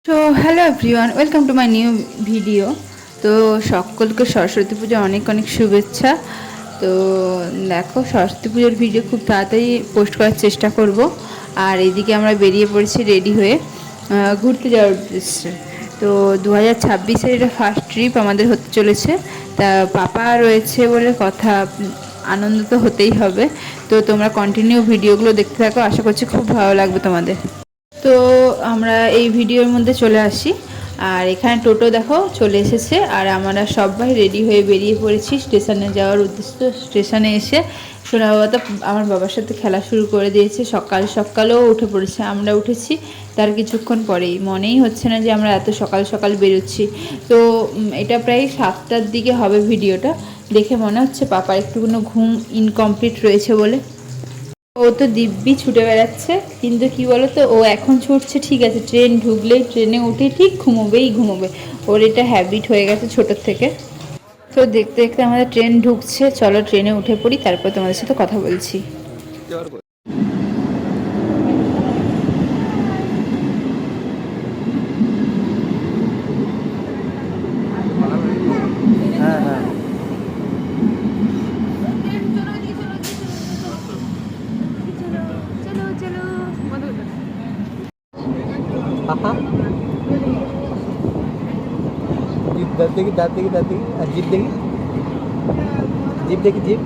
তো hello everyone, welcome to my new video. তো সকলকে সরস্বতী পুজো অনেক অনেক শুভেচ্ছা। তো দেখো, সরস্বতী পুজোর ভিডিও খুব তাড়াতাড়ি পোস্ট করার চেষ্টা করব। আর এইদিকে আমরা বেরিয়ে পড়েছি রেডি হয়ে ঘুরতে যাওয়ার উদ্দেশ্যে। তো 2026-এর এটা ফার্স্ট ট্রিপ আমাদের হতে চলেছে। তা পাপা রয়েছে বলে কথা, আনন্দ তো হতেই হবে। তো তোমরা কন্টিনিউ ভিডিওগুলো দেখতে থাকো, আশা করছি খুব ভালো লাগবে তোমাদের। তো আমরা এই ভিডিওর মধ্যে চলে আসি। আর এখানে টোটো দেখো চলে এসেছে, আর আমরা সবাই রেডি হয়ে বেরিয়ে পড়েছি স্টেশনে যাওয়ার উদ্দেশ্যে। স্টেশনে এসে সোনা বাবা তো আমার বাবার সাথে খেলা শুরু করে দিয়েছে, সকাল সকালেও উঠে পড়েছে। আমরা উঠেছি তার কিছুক্ষণ পরেই, মনেই হচ্ছে না যে আমরা এত সকাল সকাল বেরোচ্ছি। তো এটা প্রায় 7টার দিকে হবে। ভিডিওটা দেখে মনে হচ্ছে পাপার একটুকুনো ঘুম ইনকমপ্লিট রয়েছে বলে। ও তো দিব্যি ছুটে বেড়াচ্ছে, কিন্তু কি বলতো, ও এখন ছুটছে ঠিক আছে, ট্রেন ঢুকলেই ট্রেনে উঠে ঠিক ঘুমোবে। ওর এটা হ্যাবিট হয়ে গেছে ছোটোর থেকে। তো দেখতে দেখতে আমাদের ট্রেন ঢুকছে, চলো ট্রেনে উঠে পড়ি, তারপর তোমাদের সাথে কথা বলছি। হ্যাঁ হ্যাঁ পাপা জিপ দাঁত দেখি আর জিপ দেখি জিপ।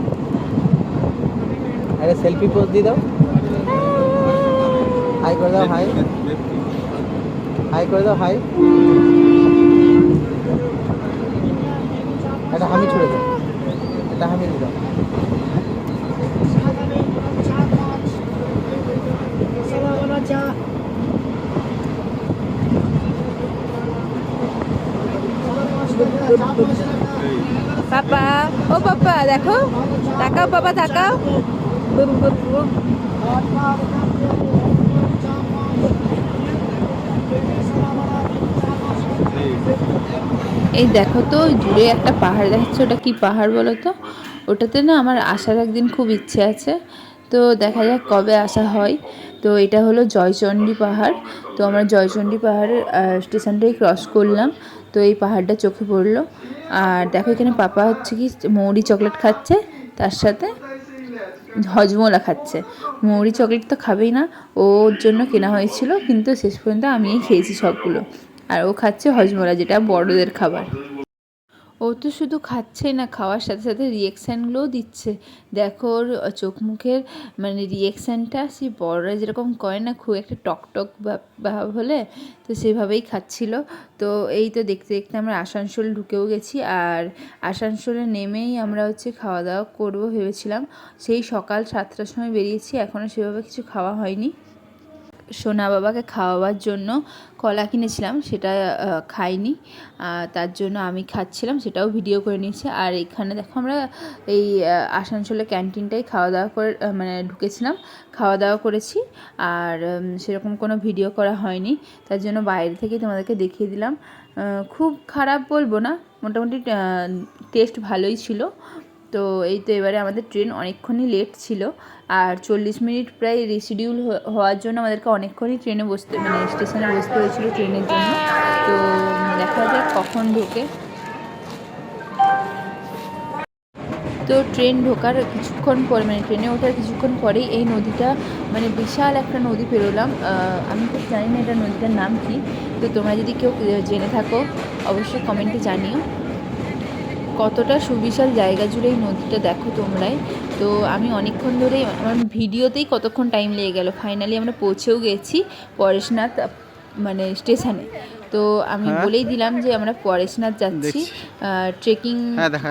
আরে সেলফি পোজ দিয়ে দাও, হাই করে দাও, হাই করে দাও, হাই। একটা হামি ছুড়ে দাও, একটা হামি দিয়ে দাও। পাপা, ও পাপা দেখো, তাকাও পাপা তাকাও। এই দেখো তো, ওই দূরে একটা পাহাড় দেখাচ্ছে, ওটা কি পাহাড় বলো তো? ওটাতে না আমার আসার একদিন খুব ইচ্ছে আছে, তো দেখা যাক কবে আসা হয়। তো এটা হলো জয়চণ্ডী পাহাড়। তো আমরা জয়চণ্ডী পাহাড়ের স্টেশনটাই ক্রস করলাম। তো এই পাহাড়টা চোখে পড়লো। আর দেখো এখানে পাপা হচ্ছে কি মৌরি চকলেট খাচ্ছে, তার সাথে হজমোলা খাচ্ছে। মৌরি চকলেট তো খাবেই না, ওর জন্য কেনা হয়েছিল, কিন্তু শেষ পর্যন্ত আমিই খেয়েছি সবগুলো। আর ও খাচ্ছে হজমোলা, যেটা বড়দের খাবার। ও তো শুধু খাচ্ছেই না, খাওয়ার সাথে সাথে রিয়েকশানগুলোও দিচ্ছে। দেখো ওর চোখ মুখের মানে রিয়েকশানটা সেই বড়রা যেরকম করে না, খুব একটা টকটক ভাব হলে, তো সেভাবেই খাচ্ছিল। তো এই তো দেখতে দেখতে আমরা আসানসোল ঢুকেও গেছি। আর আসানসোলে নেমেই আমরা হচ্ছে খাওয়া দাওয়া করবো ভেবেছিলাম। সেই সকাল 7টার সময় বেরিয়েছি, এখনও সেভাবে কিছু খাওয়া হয়নি। সোনা বাবাকে খাওয়াবার জন্য কলা কিনেছিলাম, সেটা খাইনি, তার জন্য আমি খাচ্ছিলাম, সেটাও ভিডিও করে নিয়েছি। আর এখানে দেখো আমরা এই আসানসোলের ক্যান্টিনটাই খাওয়া দাওয়া করে মানে ঢুকেছিলাম, খাওয়া দাওয়া করেছি। আর সেরকম কোনো ভিডিও করা হয়নি, তার জন্য বাইরে থেকে তোমাদেরকে দেখিয়ে দিলাম। খুব খারাপ বলবো না, মোটামুটি টেস্ট ভালোই ছিল। তো এই তো এবারে আমাদের ট্রেন অনেকক্ষণই লেট ছিল, আর 40 মিনিট প্রায় রিশিডিউল হওয়ার জন্য আমাদেরকে অনেকক্ষণই ট্রেনে বসতে মানে স্টেশনে বসতে হয়েছিল ট্রেনের জন্য। তো দেখা যাক কখন ঢোকে। তো ট্রেন ঢোকার কিছুক্ষণ পরে মানে ট্রেনে ওঠার কিছুক্ষণ পরেই এই নদীটা মানে বিশাল একটা নদী পেরোলাম। আমি খুব জানি না এটা নদীটার নাম কি, তো তোমরা যদি কেউ জেনে থাকো অবশ্যই কমেন্টে জানিও। কতটা সুবিশাল জায়গা জুড়ে এই নদীটা দেখো তোমরাই। তো আমি অনেকক্ষণ ধরেই আমার ভিডিওতেই কতক্ষণ টাইম লেগে গেল, ফাইনালি আমরা পৌঁছেও গেছি পরেশনাথ মানে স্টেশনে। তো আমি বলেই দিলাম যে আমরা পরেশনাথ যাচ্ছি ট্রেকিং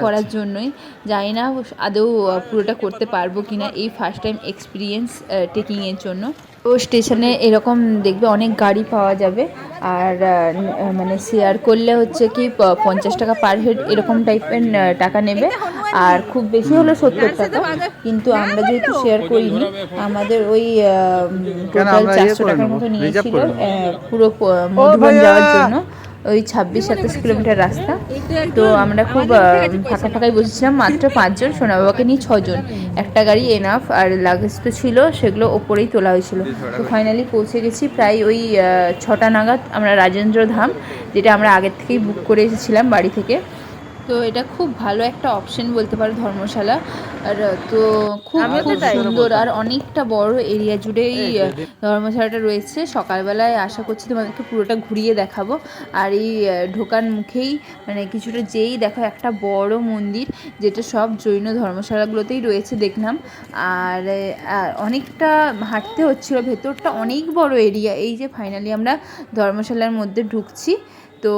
করার জন্যই। জানি না আদৌ পুরোটা করতে পারবো কি না, এই ফার্স্ট টাইম এক্সপিরিয়েন্স ট্রেকিংয়ের জন্য। তো স্টেশনে এরকম দেখবে অনেক গাড়ি পাওয়া যাবে, আর মানে শেয়ার করলে হচ্ছে কি 50 টাকা পার হেড এরকম টাইপের টাকা নেবে, আর খুব বেশি হলো 70 টাকা। কিন্তু আমরা যেহেতু শেয়ার করিনি, আমাদের ওই টোটাল 400 টাকার মতো নিয়েছিল পুরো মধুবন যাওয়ার জন্য। ওই 26-27 কিলোমিটার রাস্তা। তো আমরা খুব ফাঁকা ফাঁকাই বসেছিলাম, মাত্র 5 জন, সোনা বাবাকে নিয়ে 6 জন, একটা গাড়ি এনাফ। আর লাগেজ তো ছিল, সেগুলো ওপরেই তোলা হয়েছিল। তো ফাইনালি পৌঁছে গেছি প্রায় ওই 6টা নাগাদ আমরা রাজেন্দ্র ধাম, যেটা আমরা আগের থেকেই বুক করে এসেছিলাম বাড়ি থেকে। তো এটা খুব ভালো একটা অপশন বলতে পারো ধর্মশালা। আর তো খুব খুব সুন্দর আর অনেকটা বড় এরিয়া জুড়ে এই ধর্মশালাটা রয়েছে। সকালবেলায় আশা করছি তোমাদেরকে পুরোটা ঘুরিয়ে দেখাবো। আর এই ঢোকার মুখেই মানে কিছুটা যেই দেখো একটা বড় মন্দির, যেটা সব জৈন ধর্মশালাগুলোতেই রয়েছে দেখলাম। আর অনেকটা হাঁটতে হচ্ছিল, ভেতরটা অনেক বড় এরিয়া। এই যে ফাইনালি আমরা ধর্মশালার মধ্যে ঢুকছি। তো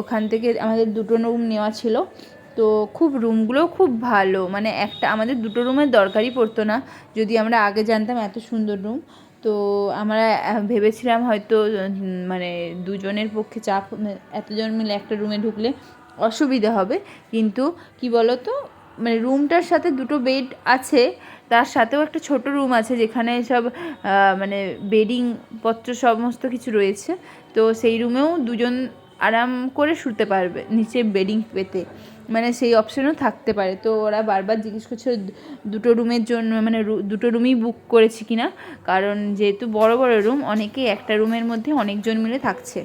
ওখান থেকে আমাদের 2টো রুম নেওয়া ছিল। তো খুব রুমগুলোও খুব ভালো, মানে একটা আমাদের 2টো রুমের দরকারই পড়তো না যদি আমরা আগে জানতাম এত সুন্দর রুম। তো আমরা ভেবেছিলাম হয়তো মানে 2জনের পক্ষে চাপ, এতজন মিলে একটা রুমে ঢুকলে অসুবিধা হবে। কিন্তু কি বলো তো, মানে রুমটার সাথে 2টো বেড আছে, তার সাথেও একটা ছোট রুম আছে যেখানে সব মানে বেডিং পত্র সমস্ত কিছু রয়েছে। তো সেই রুমেও 2জন আরাম করে শুতে পারবে নিচে বেডিং পেতে, মানে সেই অপশনও থাকতে পারে। তো ওরা বারবার জিজ্ঞেস করছে 2টো রুমের জন্য, মানে 2টো রুমই বুক করেছি কিনা, কারণ যেহেতু বড় বড় রুম, অনেকেই একটা রুমের মধ্যে অনেকজন মিলে থাকছে।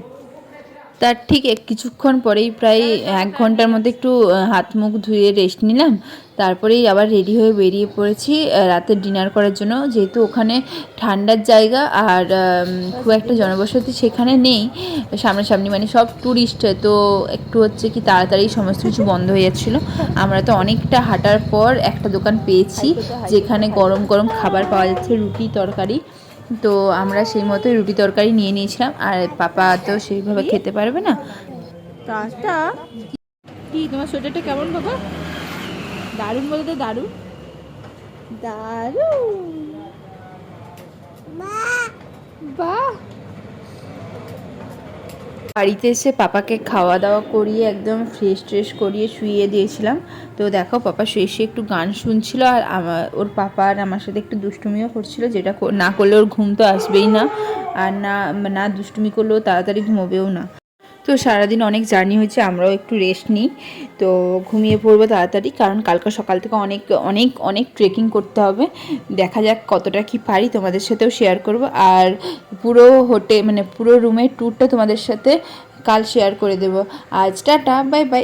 তার ঠিক কিছুক্ষণ পরেই প্রায় 1 ঘন্টার মধ্যে একটু হাত মুখ ধুয়ে রেস্ট নিলাম। তারপরেই আবার রেডি হয়ে বেরিয়ে পড়েছি রাতের ডিনার করার জন্য। যেহেতু ওখানে ঠান্ডার জায়গা আর খুব একটা জনবসতি সেখানে নেই সামনাসামনি, মানে সব ট্যুরিস্ট। তো একটু হচ্ছে কি তাড়াতাড়ি সমস্ত কিছু বন্ধ হয়ে যাচ্ছিলো। আমরা তো অনেকটা হাঁটার পর একটা দোকান পেয়েছি যেখানে গরম গরম খাবার পাওয়া যাচ্ছে, রুটি তরকারি। তো আমরা সেই মতোই রুটি তরকারি নিয়ে নিয়েছিলাম। আর পাপা তো সেইভাবে খেতে পারবে না। কাজটা কি, তোমার সোয়েটারটা কেমন বাবা? দারুণ বলতে, দারুণ দারুণ, বাহ। বাড়িতে এসে পাপাকে খাওয়া দাওয়া করিয়ে একদম ফ্রেশ ট্রেশ করিয়ে শুইয়ে দিয়েছিলাম। তো দেখো পাপা শুয়ে শুয়ে একটু গান শুনছিল, আর ওর পাপা আর আমার সাথে একটু দুষ্টুমিও করছিল, যেটা না করলে ওর ঘুম তো আসবেই না। আর না দুষ্টুমি করলেও তাড়াতাড়ি ঘুমোবেও না। তো সারাদিন অনেক জার্নি হয়েছে, আমরাও একটু রেস্ট নিই। তো ঘুমিয়ে পড়বো তাড়াতাড়ি, কারণ কালকে সকাল থেকে অনেক অনেক অনেক ট্রেকিং করতে হবে। দেখা যাক কতটা কি পারি, তোমাদের সাথেও শেয়ার করব। আর পুরো মানে পুরো রুমের ট্যুরটা তোমাদের সাথে কাল শেয়ার করে দেবো। আজ টাটা, বাই বাই।